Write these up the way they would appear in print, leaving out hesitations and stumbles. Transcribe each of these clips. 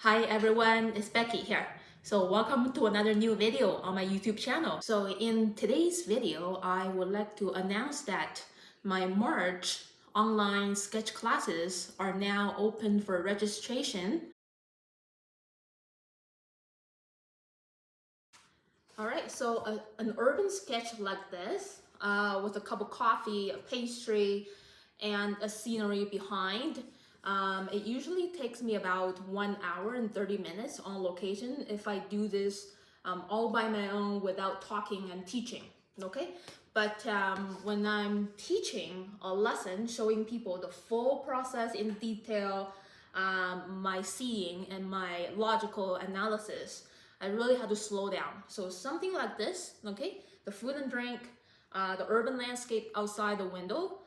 Hi everyone, it's Becky here. So welcome to another new video on my YouTube channel. So in today's video, I would like to announce that my March online sketch classes are now open for registration. Alright, so an urban sketch like this with a cup of coffee, a pastry, and a scenery behind. It usually takes me about 1 hour and 30 minutes on location if I do this all by my own without talking and teaching, okay? But when I'm teaching a lesson, showing people the full process in detail, my seeing and my logical analysis, I really had to slow down. So something like this, okay? The food and drink, the urban landscape outside the window,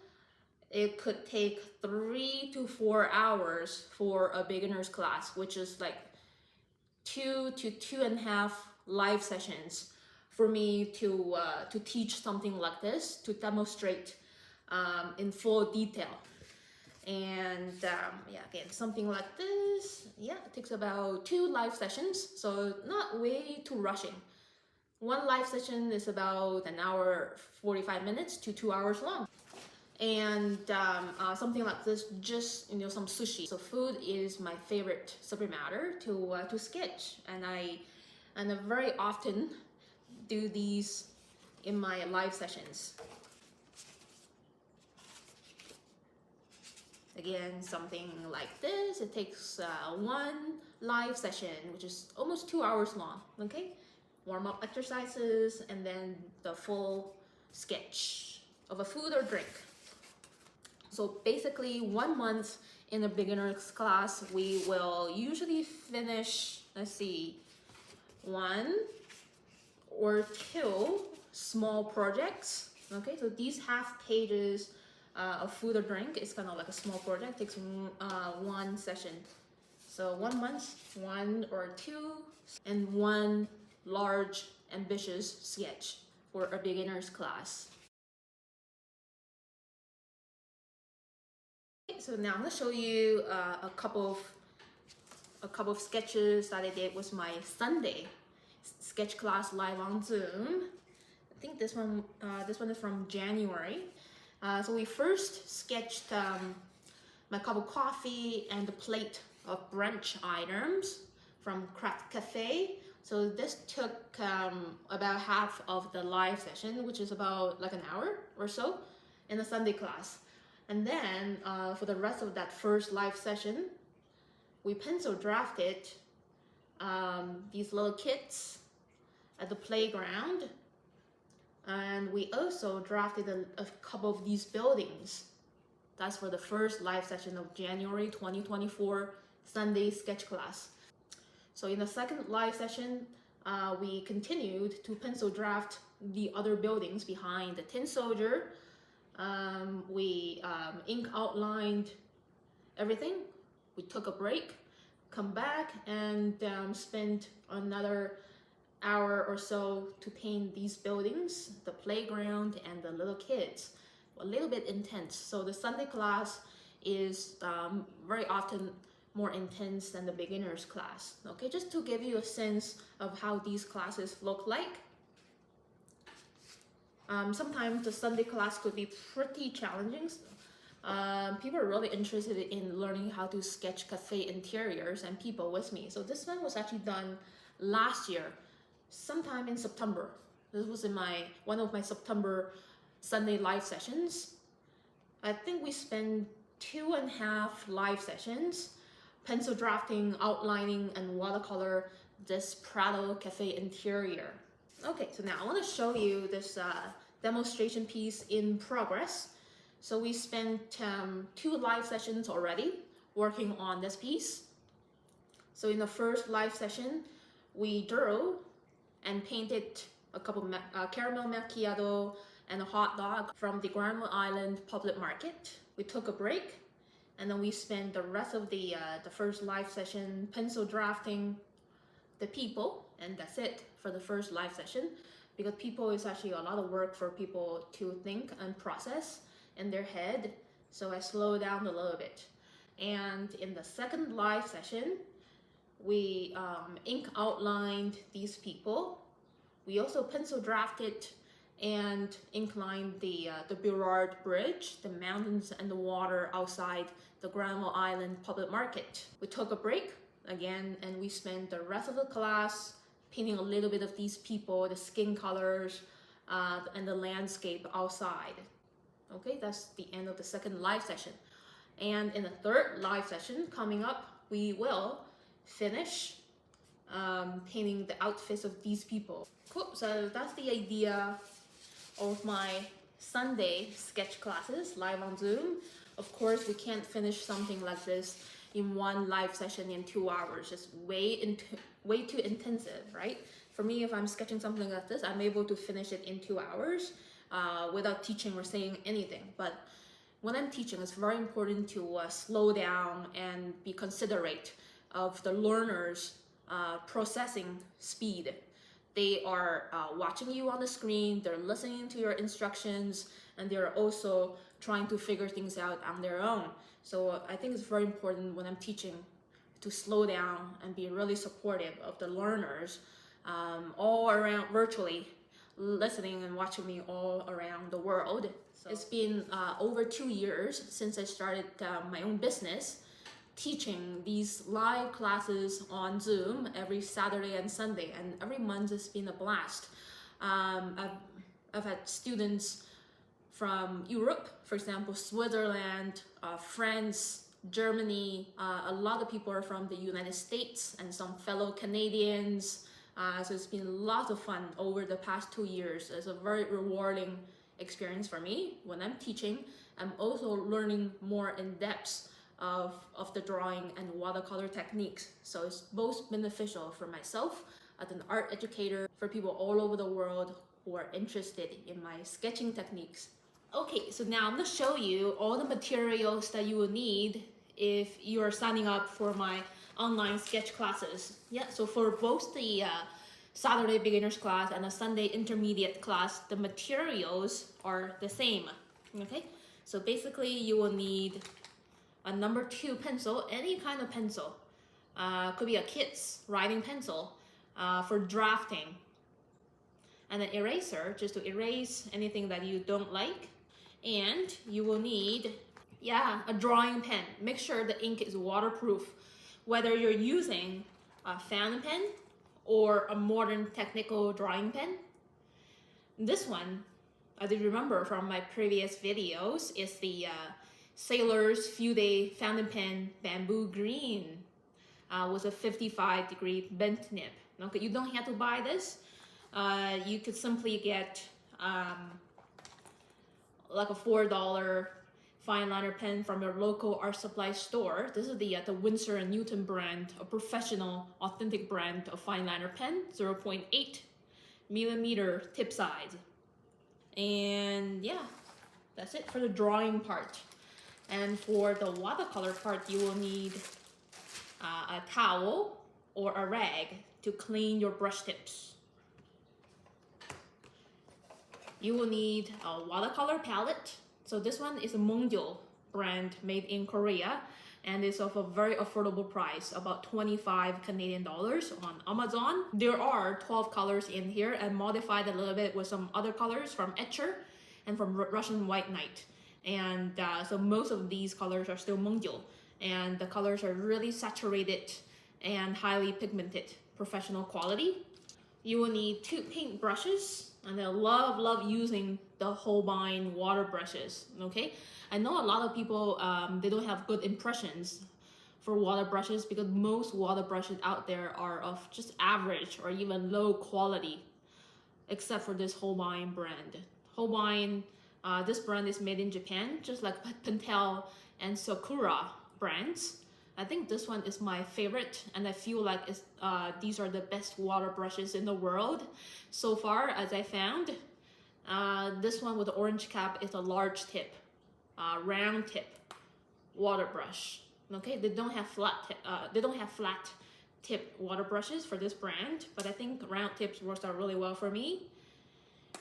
it could take 3 to 4 hours for a beginner's class, which is like 2 to 2.5 live sessions for me to teach something like this, to demonstrate in full detail. And yeah, again, something like this, yeah, it takes about 2 live sessions, so not way too rushing. One live session is about 1 hour 45 minutes to 2 hours long. And something like this, just some sushi. So food is my favorite subject matter to sketch, and I very often do these in my live sessions. Again, something like this, it takes one live session, which is almost 2 hours long, okay? Warm-up exercises, and then the full sketch of a food or drink. So basically 1 month in a beginner's class, we will usually finish, let's see, 1 or 2 small projects, okay? So these half pages of food or drink is kind of like a small project, takes 1 session. So 1 month, 1 or 2, and 1 large ambitious sketch for a beginner's class. So now I'm going to show you a couple of sketches that I did with my Sunday sketch class live on Zoom. I think this one is from January. So we first sketched my cup of coffee and a plate of brunch items from Craft Cafe. So this took about half of the live session, which is about like an hour or so in the Sunday class. And then for the rest of that first live session, we pencil drafted these little kids at the playground. And we also drafted a couple of these buildings. That's for the first live session of January 2024 Sunday sketch class. So in the second live session, we continued to pencil draft the other buildings behind the Tin Soldier. We ink outlined everything. We took a break, come back, and spent another hour or so to paint these buildings, the playground and the little kids. A little bit intense. So the Sunday class is very often more intense than the beginner's class. Okay, just to give you a sense of how these classes look like. Sometimes the Sunday class could be pretty challenging. People are really interested in learning how to sketch cafe interiors and people with me. So this one was actually done last year, sometime in September. This was in one of my September Sunday live sessions. I think we spent 2.5 live sessions pencil drafting, outlining, and watercolor this Prado cafe interior. Okay, so now I want to show you this demonstration piece in progress. So we spent 2 live sessions already working on this piece. So in the first live session, we drew and painted a couple of caramel macchiato and a hot dog from the Granville Island Public Market. We took a break, and then we spent the rest of the first live session pencil drafting the people, and that's it for the first live session, because people is actually a lot of work for people to think and process in their head, so I slowed down a little bit. And in the second live session, We ink outlined these people. We also pencil drafted and ink lined the Burrard Bridge, the mountains and the water outside the Granville Island Public Market. We took a break again and we spent the rest of the class painting a little bit of these people, the skin colors, and the landscape outside. Okay, that's the end of the second live session. And in the third live session coming up, we will finish painting the outfits of these people. Cool, so that's the idea of my Sunday sketch classes live on Zoom. Of course, we can't finish something like this in one live session in 2 hours. Just way too intensive, right? For me, if I'm sketching something like this, I'm able to finish it in 2 hours without teaching or saying anything. But when I'm teaching, it's very important to slow down and be considerate of the learners' processing speed. They are watching you on the screen, they're listening to your instructions, and they're also trying to figure things out on their own. So I think it's very important when I'm teaching to slow down and be really supportive of the learners all around virtually, listening and watching me all around the world. So it's been over 2 years since I started my own business, teaching these live classes on Zoom every Saturday and Sunday, and every month it's been a blast. I've had students from Europe, for example, Switzerland, France, Germany. A lot of people are from the United States and some fellow Canadians. So it's been lots of fun over the past 2 years. It's a very rewarding experience for me when I'm teaching. I'm also learning more in depth of the drawing and watercolor techniques. So it's both beneficial for myself as an art educator, for people all over the world who are interested in my sketching techniques. Okay, so now I'm gonna show you all the materials that you will need if you are signing up for my online sketch classes. Yeah, so for both the Saturday beginners class and a Sunday intermediate class, the materials are the same. Okay, so basically you will need a number 2 pencil, any kind of pencil. Could be a kid's writing pencil for drafting. And an eraser, just to erase anything that you don't like. And you will need, a drawing pen. Make sure the ink is waterproof. Whether you're using a fountain pen or a modern technical drawing pen. This one, as you remember from my previous videos, is the Sailor's Fude fountain pen bamboo green with a 55-degree bent nib. Okay, you don't have to buy this. You could simply get like a $4 fine liner pen from your local art supply store. This is the Winsor & Newton brand, a professional, authentic brand of fine liner pen, 0.8 millimeter tip size. And yeah, that's it for the drawing part. And for the watercolor part, you will need a towel or a rag to clean your brush tips. You will need a watercolor palette. So this one is a Mungyo brand made in Korea, and it's of a very affordable price, about 25 Canadian dollars on Amazon. There are 12 colors in here and modified a little bit with some other colors from Etchr and from Russian White Knight. And so most of these colors are still Mungyo, and the colors are really saturated and highly pigmented, professional quality. You will need 2 paint brushes, and I love using the Holbein water brushes. Okay, I know a lot of people they don't have good impressions for water brushes because most water brushes out there are of just average or even low quality, except for this Holbein brand. Holbein, this brand is made in Japan, just like Pentel and Sakura brands. I think this one is my favorite, and I feel like these are the best water brushes in the world so far, as I found. This one with the orange cap is a large tip, round tip water brush. Okay, they don't have flat tip water brushes for this brand, but I think round tips works out really well for me.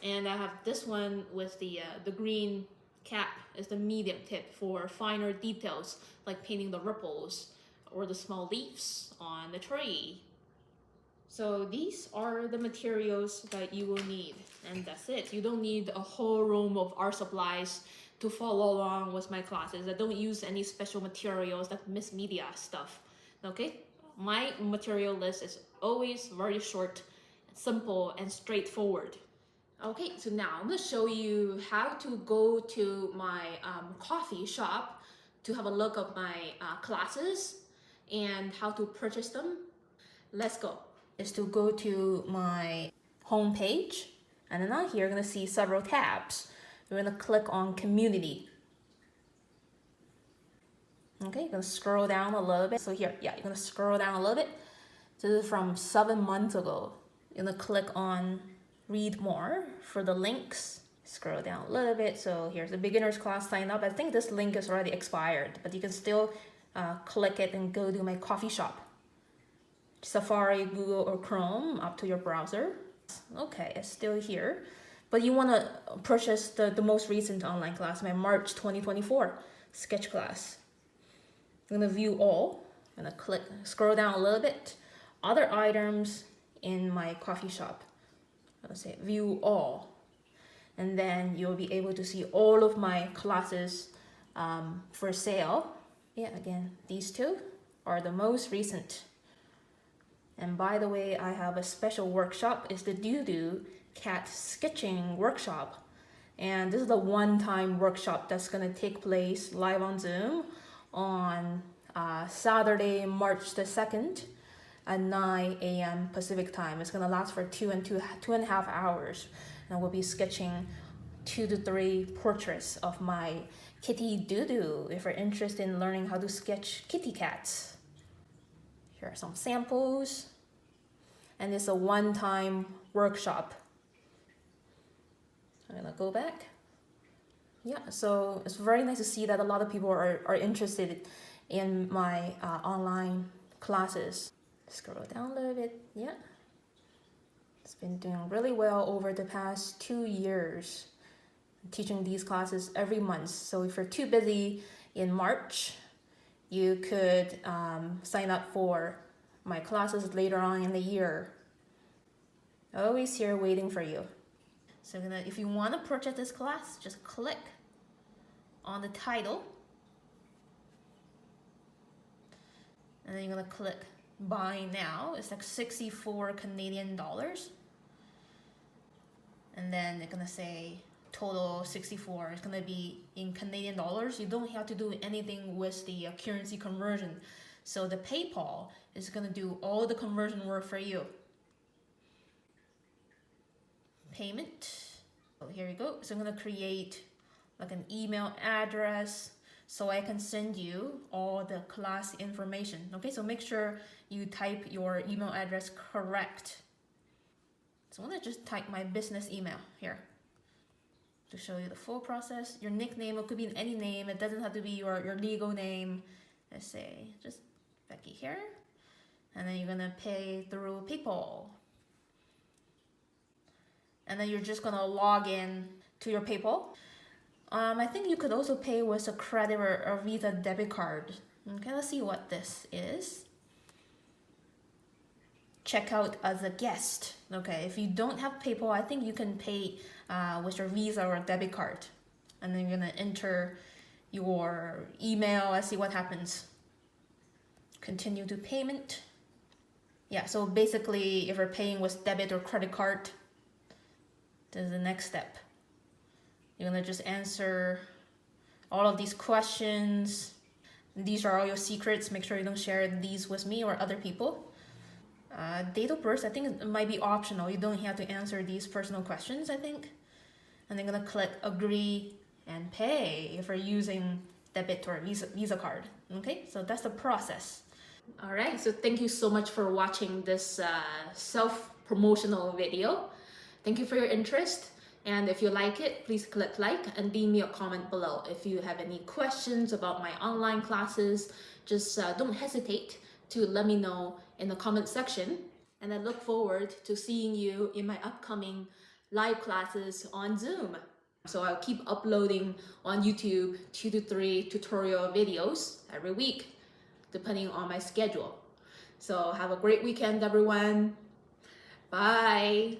And I have this one with the green cap is the medium tip for finer details like painting the ripples or the small leaves on the tree. So these are the materials that you will need, and that's it. You don't need a whole room of art supplies to follow along with my classes. I don't use any special materials like Miss Media stuff, okay? My material list is always very short, simple, and straightforward. Okay, so now I'm gonna show you how to go to my coffee shop to have a look at my classes and how to purchase them. Let's go. Is to go to my home page, and then on here you're gonna see several tabs. You're gonna click on community. Okay, you're gonna scroll down a little bit. So here, yeah, you're gonna scroll down a little bit. So this is from 7 months ago. You're gonna click on read more for the links. Scroll down a little bit. So here's the beginner's class sign up. I think this link is already expired, but you can still click it and go to my coffee shop. Safari, Google, or Chrome, up to your browser. Okay, it's still here. But you want to purchase the most recent online class, my March 2024 sketch class. I'm going to view all. I'm going to scroll down a little bit. Other items in my coffee shop. Let's say view all. And then you'll be able to see all of my classes for sale. Yeah, again, these two are the most recent. And by the way, I have a special workshop. It's the Doo Cat Sketching Workshop. And this is the one-time workshop that's gonna take place live on Zoom on Saturday, March the 2nd at 9 a.m. Pacific time. It's gonna last for two and a half hours. And we'll be sketching 2 to 3 portraits of my kitty Doo if you're interested in learning how to sketch kitty cats. Here are some samples, and it's a one-time workshop. I'm gonna go back. Yeah, so it's very nice to see that a lot of people are interested in my online classes. Scroll down a little bit, yeah. It's been doing really well over the past 2 years, teaching these classes every month. So if you're too busy in March, you could sign up for my classes later on in the year. Always here waiting for you. So if you want to purchase this class, just click on the title. And then you're going to click buy now. It's like 64 Canadian dollars. And then it's going to say total 64. It's going to be in Canadian dollars. You don't have to do anything with the currency conversion. So the PayPal is going to do all the conversion work for you. Payment. So here you go. So I'm going to create like an email address so I can send you all the class information. Okay, so make sure you type your email address correct. So I'm going to just type my business email here to show you the full process. Your nickname, it could be any name. It doesn't have to be your legal name. Let's say just Becky here. And then you're going to pay through PayPal. And then you're just going to log in to your PayPal. I think you could also pay with a credit or a Visa debit card. Okay, let's see what this is. Check out as a guest. Okay, if you don't have PayPal, I think you can pay with your Visa or debit card. And then you're gonna enter your email. Let's see what happens. Continue to payment. Yeah, so basically if you're paying with debit or credit card, this is the next step. You're gonna just answer all of these questions. These are all your secrets. Make sure you don't share these with me or other people. Date of birth, I think it might be optional. You don't have to answer these personal questions, I think. And then gonna click agree and pay if you're using debit or Visa card. Okay, so that's the process. All right, so thank you so much for watching this self-promotional video. Thank you for your interest. And if you like it, please click like and leave me a comment below. If you have any questions about my online classes, just don't hesitate to let me know in the comment section. And I look forward to seeing you in my upcoming live classes on Zoom. So I'll keep uploading on YouTube 2 to 3 tutorial videos every week. depending on my schedule. So have a great weekend, everyone. Bye.